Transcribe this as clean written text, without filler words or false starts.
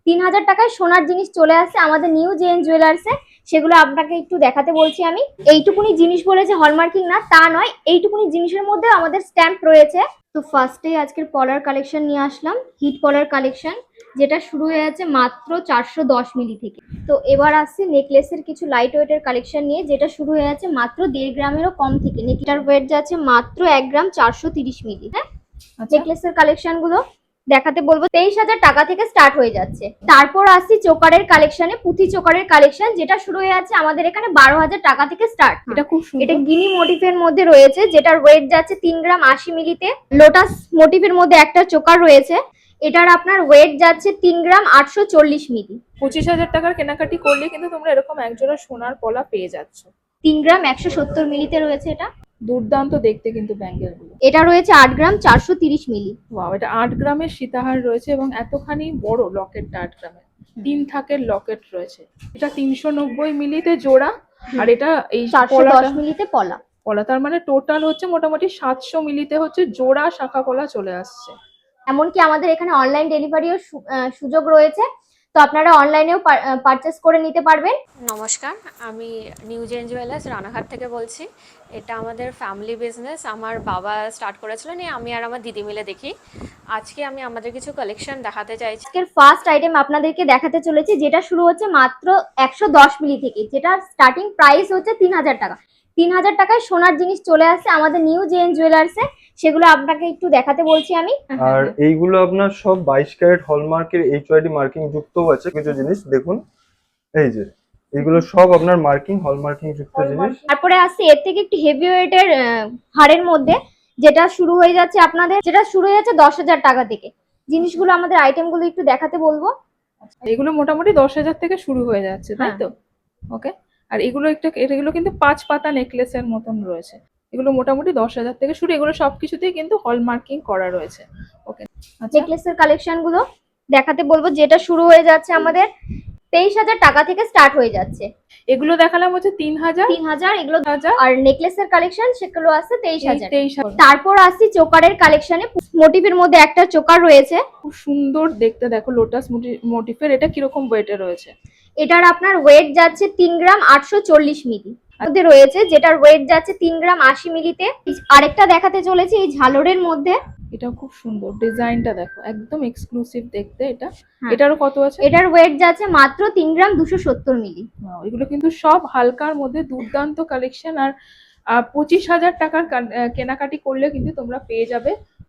3000 টাকায় সোনার জিনিস চলে আসছে আমাদের নিউ জেন জুয়েলার্সে। সেগুলো আপনাকে একটু দেখাতে বলছি আমি। এইটুকুনি জিনিস বলে যে হলমার্কিং না তা নয়, এইটুকুনি জিনিসের মধ্যে আমাদের স্ট্যাম্প রয়েছে। তো ফার্স্টে আজকের পলার কালেকশন নিয়ে আসলাম, হিট পলার কালেকশন, যেটা শুরু হয়ে যাচ্ছে মাত্র 410 মিলি থেকে। তো এবার আসছে নেকলেসের কিছু লাইট ওয়েটের কালেকশন নিয়ে, যেটা শুরু হয়ে যাচ্ছে মাত্র 1.5 গ্রামেরও কম থেকে। নেকলেসটার ওয়েট যাচ্ছে মাত্র 1 গ্রাম 430 মিলি। হ্যাঁ, নেকলেসের কালেকশন গুলো দেখাতে বলবো। 23,000 টাকা থেকে স্টার্ট হয়ে যাচ্ছে। তারপর আসছি চোকারের কালেকশনে, পুঁথি চোকারের কালেকশন, যেটা শুরু হয়ে যাচ্ছে আমাদের এখানে 12,000 টাকা থেকে স্টার্ট। এটা খুব সুন্দর। এটা গিনি মোটিফের মধ্যে রয়েছে, যেটার ওয়েট যাচ্ছে 3 গ্রাম 80 মিলিতে। লোটাস মোটিফের মধ্যে একটা চোকার রয়েছে, এটার আপনার ওয়েট যাচ্ছে 3 গ্রাম 840 মিলি। 25,000 টাকার কেনাকাটি করলে কিন্তু তোমরা এরকম একজোড়া সোনার পলা পেয়ে যাচ্ছ। 3 গ্রাম 170 মিলিতে রয়েছে এটা। দুর্দান্ত দেখতে কিন্তু ব্যাঙ্গেল গুলো। এটা রয়েছে 8 গ্রাম 430 মিলি। ওয়াও, এটা 8 গ্রামের সীতাহার রয়েছে এবং এতখানি বড় লকেটটা 8 গ্রামের। 3 থাকের লকেট রয়েছে। এটা 390 মিলিতে জোড়া, আর এটা এই 410 মিলিতে পলা। পলা, তার মানে টোটাল হচ্ছে মোটামুটি 700 মিলিতে হচ্ছে জোড়া শাখা পলা চলে আসছে। এমনকি আমাদের এখানে অনলাইন ডেলিভারিও সুযোগ রয়েছে, তো আপনারা অনলাইনেও পারচেস করে নিতে পারবেন। নমস্কার, আমি নিউ জেন জুয়েলার্স রানাঘাট থেকে বলছি। এটা আমাদের ফ্যামিলি বিজনেস। আমার বাবা স্টার্ট করেছিলেন, আমি আর আমার দিদি মিলে দেখি। আজকে আমি আমাদের কিছু কালেকশন দেখাতে চাইছি। আজকের ফার্স্ট আইটেম আপনাদেরকে দেখাতে চলেছি, যেটা শুরু হচ্ছে মাত্র 110 মিলি থেকে, যেটা স্টার্টিং প্রাইস হচ্ছে 3000 টাকা। 3000 টাকায় সোনার জিনিস চলে আসছে আমাদের নিউ জেন জুয়েলার্সে। সেগুলো আপনাকে একটু দেখাতে বলছি আমি। আর এইগুলো আপনার সব 22 ক্যারেট হলমার্কের এইচওআইডি মার্কিং যুক্তও আছে কিছু জিনিস, দেখুন এই যে এগুলো সব আপনার মার্কিং হলমার্কিং যুক্ত জিনিস। তারপরে আসছে এর থেকে একটু হেভি ওয়েটের হাড়ের মধ্যে, যেটা শুরু হয়ে যাচ্ছে 10,000 টাকা থেকে। জিনিসগুলো আমাদের আইটেমগুলো একটু দেখাতে বলবো। এগুলো মোটামুটি 10,000 থেকে শুরু হয়ে যাচ্ছে, তাই তো? ওকে। আর এগুলো কিন্তু 5 পাতা নেকলেসের মতন রয়েছে। এগুলো মোটামুটি 10,000 থেকে শুরু। এগুলো সবকিছুতেই কিন্তু হলমার্কিং করা রয়েছে। ওকে। নেকলেসের কালেকশন গুলো দেখাতে বলবো, যেটা শুরু হয়ে যাচ্ছে আমাদের 23,000 টাকা থেকে স্টার্ট হয়ে যাচ্ছে। এগুলো দেখালাম হচ্ছে 3,000। 3,000 এগুলো। আর নেকলেসের কালেকশন সেগুলো আছে 23,000। 23,000। তারপর আসছি চোকারের কালেকশনে, মোটিফের মধ্যে একটা চোকার রয়েছে, খুব সুন্দর দেখতে। দেখো লোটাস মোটিফের। এটা কিরকম ওয়েটে রয়েছে? এটার আপনার ওয়েট যাচ্ছে 3 গ্রাম 840 মিলি মধ্যে রয়েছে, যেটার ওয়েট যাচ্ছে 3 গ্রাম 80 মিলিতে। আরেকটা দেখাতে চলেছি এই ঝালরের মধ্যে। এটা খুব সুন্দর, ডিজাইনটা দেখো, একদম এক্সক্লুসিভ দেখতে এটা। এটারও কত আছে? এটার ওয়েট যাচ্ছে মাত্র 3 গ্রাম 270 মিলি। এগুলো কিন্তু সব হালকার মধ্যে দুর্দান্ত কালেকশন। আর 25,000 টাকার কেনাকাটি করলে কিন্তু তোমরা পেয়ে যাবে